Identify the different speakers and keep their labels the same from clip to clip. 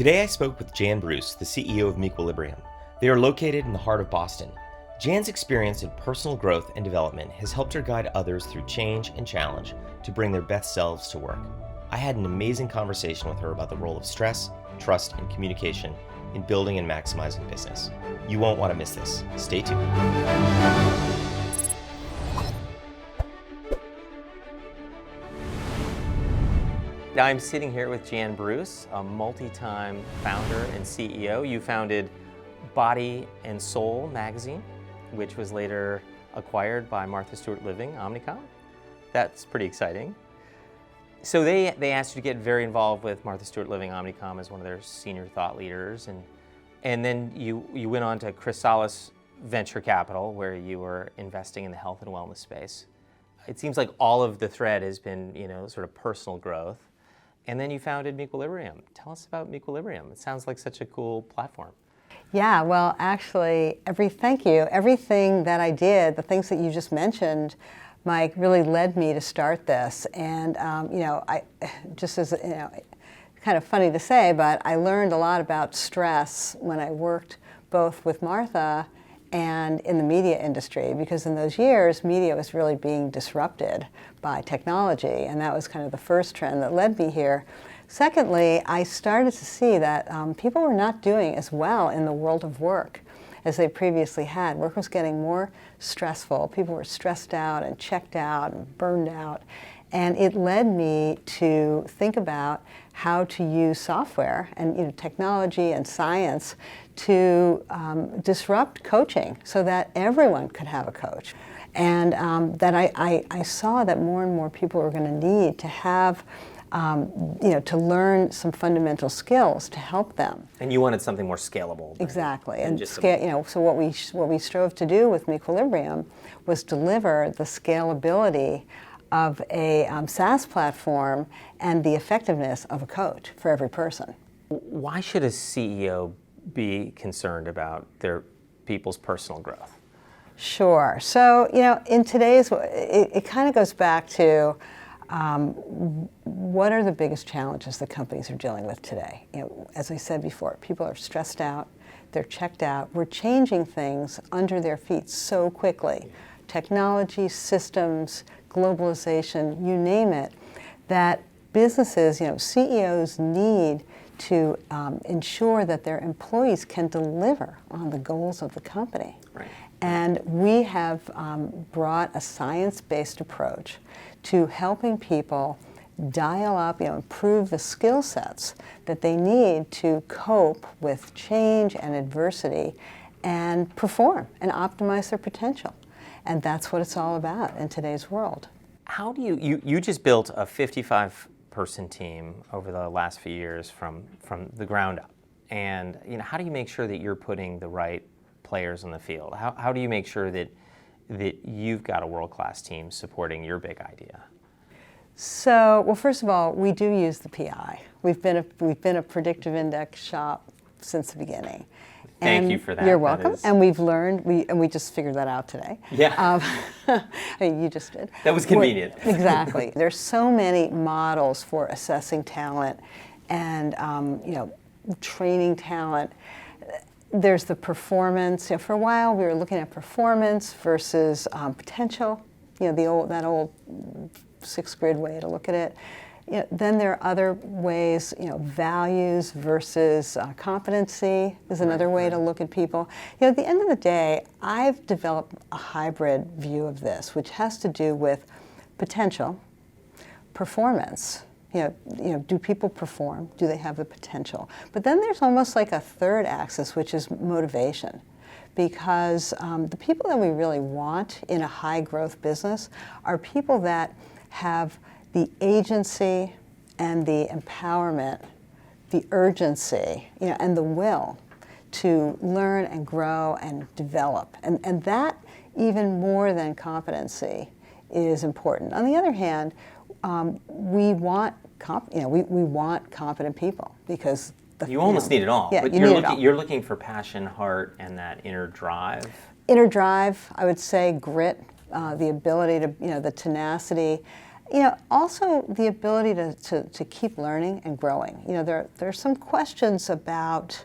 Speaker 1: Today I spoke with Jan Bruce, the CEO of meQuilibrium. They are located in the heart of Boston. Jan's experience in personal growth and development has helped her guide others through change and challenge to bring their best selves to work. I had an amazing conversation with her about the role of stress, trust, and communication in building and maximizing business. You won't want to miss this. Stay tuned. Now I'm sitting here with Jan Bruce, a multi-time founder and CEO. You founded Body and Soul magazine, which was later acquired by Martha Stewart Living, Omnicom. That's pretty exciting. So they asked you to get very involved with Martha Stewart Living, Omnicom, as one of their senior thought leaders, and then you went on to Chrysalis Venture Capital, where you were investing in the health and wellness space. It seems like all of the thread has been, sort of personal growth. And then you founded meQuilibrium. Tell us about meQuilibrium. It sounds like such a cool platform.
Speaker 2: Yeah, well, actually, thank you. Everything that I did, the things that you just mentioned, Mike, really led me to start this. And, I just as, kind of funny to say, but I learned a lot about stress when I worked both with Martha and in the media industry, because in those years, media was really being disrupted by technology, and that was kind of the first trend that led me here. Secondly, I started to see that people were not doing as well in the world of work as they previously had. Work was getting more stressful. People were stressed out and checked out and burned out. And it led me to think about how to use software and technology and science to disrupt coaching so that everyone could have a coach. And that I saw that more and more people were going to need to have to learn some fundamental skills to help them.
Speaker 1: And you wanted something more scalable. Right?
Speaker 2: Exactly. And so what we strove to do with meQuilibrium was deliver the scalability of a SaaS platform and the effectiveness of a coach for every person.
Speaker 1: Why should a CEO be concerned about their people's personal growth?
Speaker 2: Sure. So, in today's, it kind of goes back to what are the biggest challenges that companies are dealing with today? As I said before, people are stressed out, they're checked out. We're changing things under their feet so quickly. Technology, systems, globalization, you name it, that businesses, CEOs need to ensure that their employees can deliver on the goals of the company.
Speaker 1: Right.
Speaker 2: And we have brought a science-based approach to helping people dial up, improve the skill sets that they need to cope with change and adversity and perform and optimize their potential. And that's what it's all about in today's world.
Speaker 1: How do you just built a 55-person team over the last few years from the ground up. And how do you make sure that you're putting the right players on the field? How do you make sure that you've got a world-class team supporting your big idea?
Speaker 2: So, well, first of all, we do use the PI. We've been a predictive index shop since the beginning.
Speaker 1: Thank you for that.
Speaker 2: You're welcome. And we've learned, we just figured that out today.
Speaker 1: Yeah.
Speaker 2: You just did.
Speaker 1: That was convenient.
Speaker 2: Exactly. There's so many models for assessing talent and, training talent. There's the performance. For a while, we were looking at performance versus potential. That old six-grid way to look at it. Then there are other ways, values versus competency is another way to look at people. At the end of the day, I've developed a hybrid view of this, which has to do with potential, performance. Do people perform? Do they have the potential? But then there's almost like a third axis, which is motivation. Because the people that we really want in a high-growth business are people that have the agency and the empowerment, the urgency, and the will to learn and grow and develop. And that, even more than competency, is important. On the other hand, we want competent people because
Speaker 1: you almost need it all.
Speaker 2: Yeah,
Speaker 1: but you're looking for passion, heart, and that inner drive.
Speaker 2: Inner drive, I would say, grit, the ability to, the tenacity. Also the ability to keep learning and growing. There are some questions about,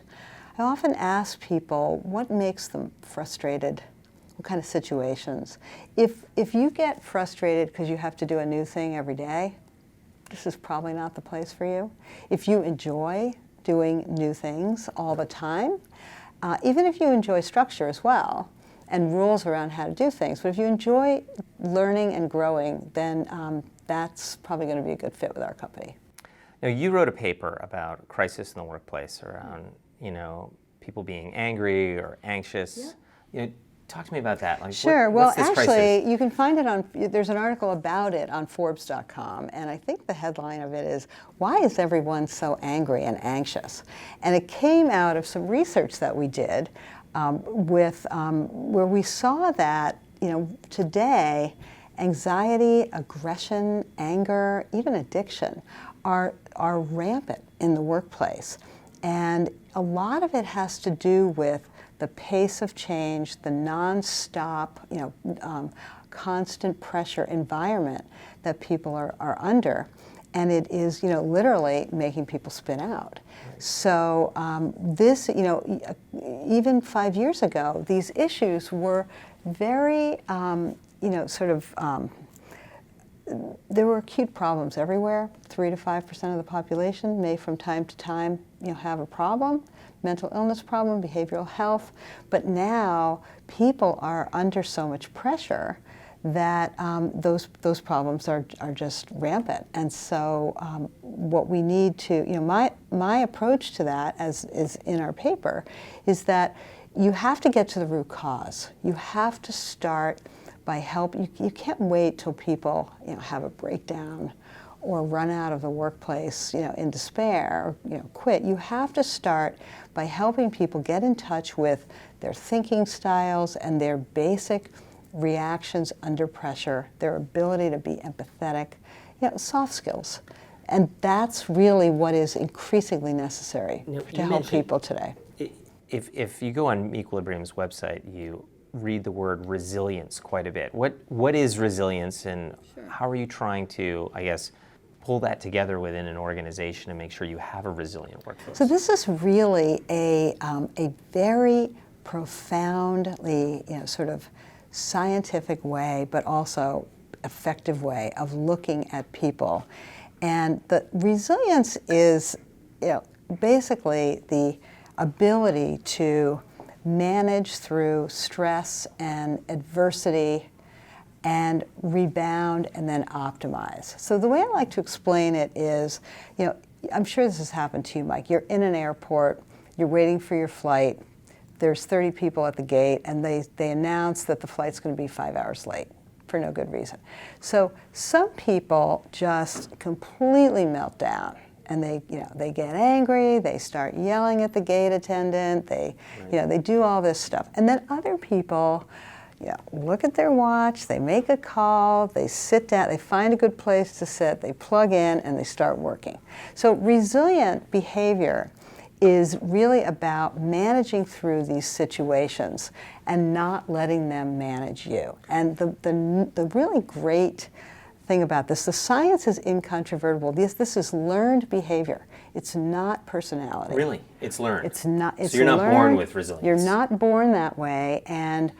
Speaker 2: I often ask people what makes them frustrated, what kind of situations. If you get frustrated because you have to do a new thing every day, this is probably not the place for you. If you enjoy doing new things all the time, even if you enjoy structure as well, and rules around how to do things, but if you enjoy learning and growing, then that's probably going to be a good fit with our company.
Speaker 1: Now, you wrote a paper about crisis in the workplace around, people being angry or anxious. Yeah. Talk to me about that. Like,
Speaker 2: sure.
Speaker 1: What's this
Speaker 2: actually,
Speaker 1: crisis?
Speaker 2: You can find it there's an article about it on Forbes.com, and I think the headline of it is, "Why is everyone so angry and anxious?" And it came out of some research that we did where we saw that, today, anxiety, aggression, anger, even addiction are rampant in the workplace. And a lot of it has to do with the pace of change, the nonstop, constant pressure environment that people are under. And it is, literally making people spin out. Right. So this, even 5 years ago, these issues were very, there were acute problems everywhere. 3 to 5% of the population may from time to time, have a problem, mental illness problem, behavioral health. But now people are under so much pressure that those problems are just rampant. And so what we need to, my approach to that, as is in our paper, is that you have to get to the root cause. You have to start by you can't wait till people have a breakdown or run out of the workplace in despair or quit. You have to start by helping people get in touch with their thinking styles and their basic reactions under pressure, their ability to be empathetic, soft skills. And that's really what is increasingly necessary to help people today.
Speaker 1: If you go on meQuilibrium's website, you read the word resilience quite a bit. What is resilience, and how are you trying to, pull that together within an organization and make sure you have a resilient workforce?
Speaker 2: So this is really a very profoundly, sort of scientific way, but also effective way of looking at people. And the resilience is, basically the ability to manage through stress and adversity and rebound and then optimize. So the way I like to explain it is, I'm sure this has happened to you, Mike. You're in an airport, you're waiting for your flight, there's 30 people at the gate, and they announce that the flight's going to be 5 hours late for no good reason. So some people just completely melt down, and they get angry, they start yelling at the gate attendant, they do all this stuff. And then other people, look at their watch, they make a call, they sit down, they find a good place to sit, they plug in, and they start working. So resilient behavior is really about managing through these situations and not letting them manage you. And the really great thing about this, the science is incontrovertible. This is learned behavior. It's not personality.
Speaker 1: Really? It's learned?
Speaker 2: It's not. It's
Speaker 1: so you're not
Speaker 2: learned,
Speaker 1: born with resilience?
Speaker 2: You're not born that way. And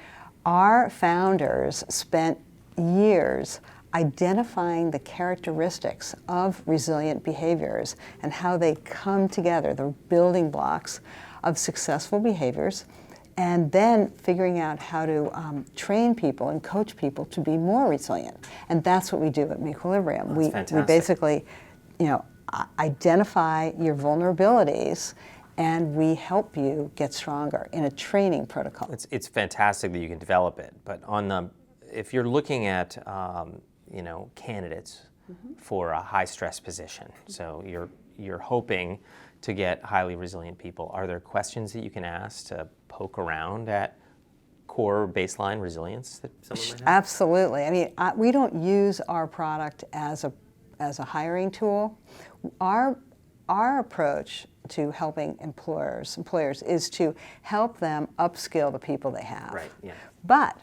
Speaker 2: our founders spent years identifying the characteristics of resilient behaviors and how they come together, the building blocks of successful behaviors, and then figuring out how to train people and coach people to be more resilient. And that's what we do at meQuilibrium. We basically, identify your vulnerabilities, and we help you get stronger in a training protocol.
Speaker 1: It's fantastic that you can develop it, but if you're looking at candidates for a high stress position, so you're hoping to get highly resilient people, are there questions that you can ask to poke around at core baseline resilience that someone might have?
Speaker 2: Absolutely. I mean, we don't use our product as a hiring tool. Our approach to helping employers is to help them upskill the people they have.
Speaker 1: Right. Yeah.
Speaker 2: But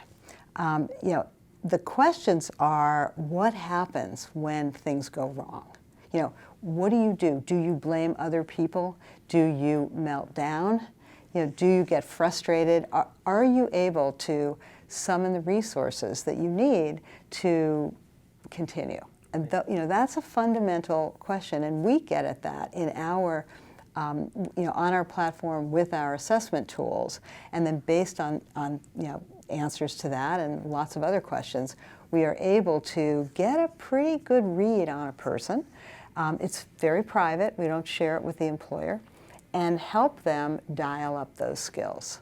Speaker 2: the questions are, what happens when things go wrong? What do you do? Do you blame other people? Do you melt down? Do you get frustrated? Are you able to summon the resources that you need to continue? And that's a fundamental question, and we get at that in our, on our platform with our assessment tools, and then based on answers to that and lots of other questions, we are able to get a pretty good read on a person. It's very private. We don't share it with the employer, and help them dial up those skills.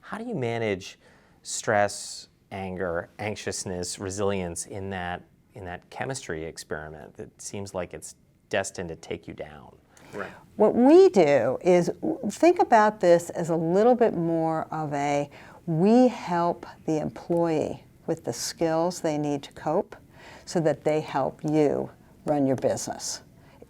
Speaker 1: How do you manage stress, anger, anxiousness, resilience in that chemistry experiment that seems like it's destined to take you down? Right.
Speaker 2: What we do is think about this as a little bit more of we help the employee with the skills they need to cope so that they help you run your business.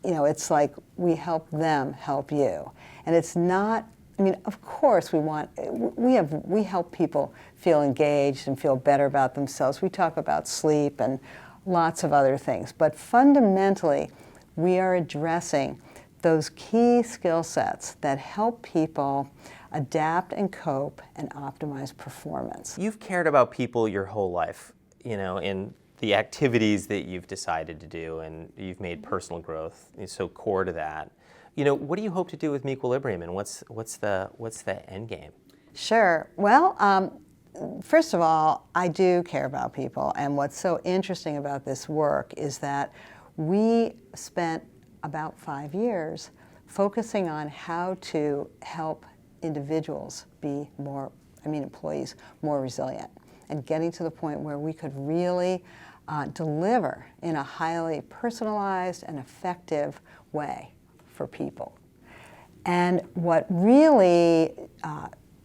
Speaker 2: It's like we help them help you. And it's not, of course we help people feel engaged and feel better about themselves. We talk about sleep and lots of other things. But fundamentally, we are addressing those key skill sets that help people adapt and cope and optimize performance.
Speaker 1: You've cared about people your whole life, in the activities that you've decided to do, and you've made personal growth so core to that. What do you hope to do with meQuilibrium, and what's the end game?
Speaker 2: Sure. Well, first of all, I do care about people, and what's so interesting about this work is that we spent about 5 years focusing on how to help individuals be employees more resilient, and getting to the point where we could really deliver in a highly personalized and effective way for people. And what really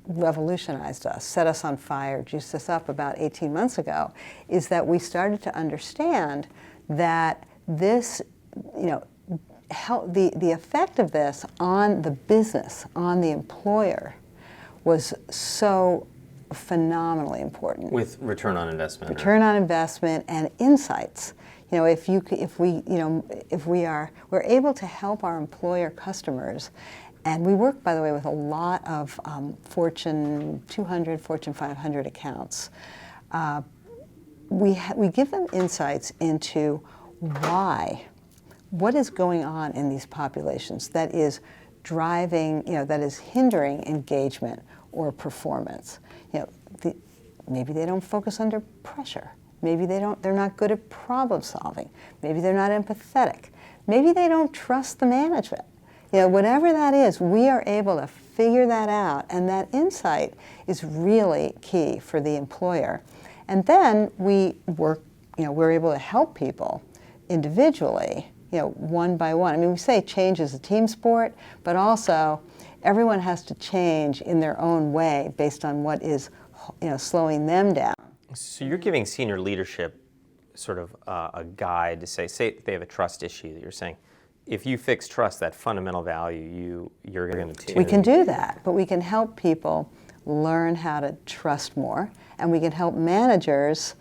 Speaker 2: revolutionized us, set us on fire, juiced us up about 18 months ago, is that we started to understand that this, the effect of this on the business, on the employer, was so phenomenally important.
Speaker 1: With return on investment.
Speaker 2: Return on investment and insights. We're able to help our employer customers, and we work, by the way, with a lot of Fortune 200, Fortune 500 accounts. We give them insights into what is going on in these populations that is driving, that is hindering engagement or performance. Maybe they don't focus under pressure. Maybe they're not good at problem solving. Maybe they're not empathetic. Maybe they don't trust the management. Whatever that is, we are able to figure that out, and that insight is really key for the employer. And then we're able to help people individually, one by one. We say change is a team sport, but also everyone has to change in their own way based on what is, slowing them down.
Speaker 1: So you're giving senior leadership sort of a guide to say they have a trust issue that you're saying, if you fix trust, that fundamental value, you're going to.
Speaker 2: We can do that, but we can help people learn how to trust more, and we can help managers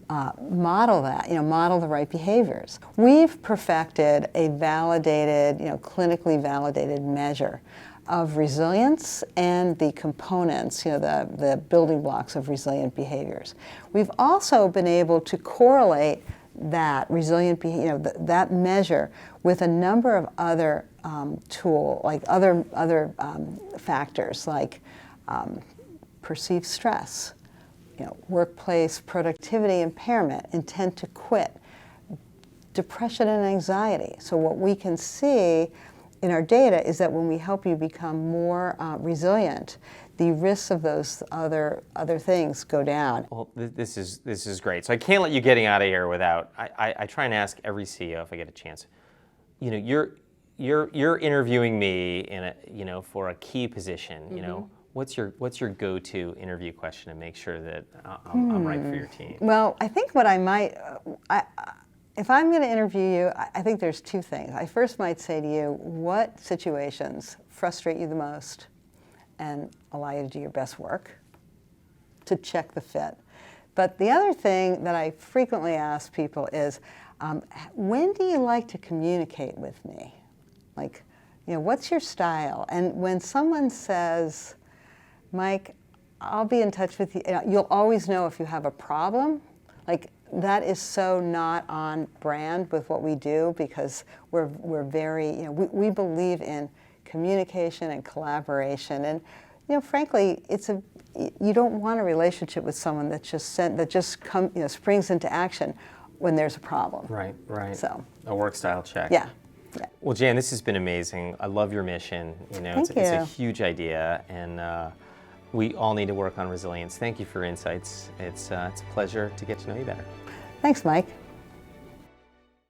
Speaker 2: model that, model the right behaviors. We've perfected a validated, clinically validated measure of resilience and the components, the building blocks of resilient behaviors. We've also been able to correlate that resilient behavior, that measure, with a number of other other factors like perceived stress, workplace productivity impairment, intent to quit, depression and anxiety. So what we can see in our data is that when we help you become more resilient, the risks of those other things go down.
Speaker 1: Well, this is great. So I can't let you getting out of here without. I try and ask every CEO if I get a chance. You're interviewing me in for a key position.
Speaker 2: Mm-hmm.
Speaker 1: What's your go-to interview question to make sure that I'm right for your team?
Speaker 2: Well, I think what I might. If I'm going to interview you, I think there's two things. I first might say to you, what situations frustrate you the most and allow you to do your best work, to check the fit. But the other thing that I frequently ask people is, when do you like to communicate with me? Like, what's your style? And when someone says, Mike, I'll be in touch with you, you'll always know if you have a problem, like, that is so not on brand with what we do, because we're very, we believe in communication and collaboration. And, frankly, you don't want a relationship with someone that just springs into action when there's a problem.
Speaker 1: Right.
Speaker 2: So
Speaker 1: A work style check.
Speaker 2: yeah.
Speaker 1: Well, Jan, this has been amazing. I love your mission. It's a huge idea, and we all need to work on resilience. Thank you for your insights. It's a pleasure to get to know you better.
Speaker 2: Thanks, Mike.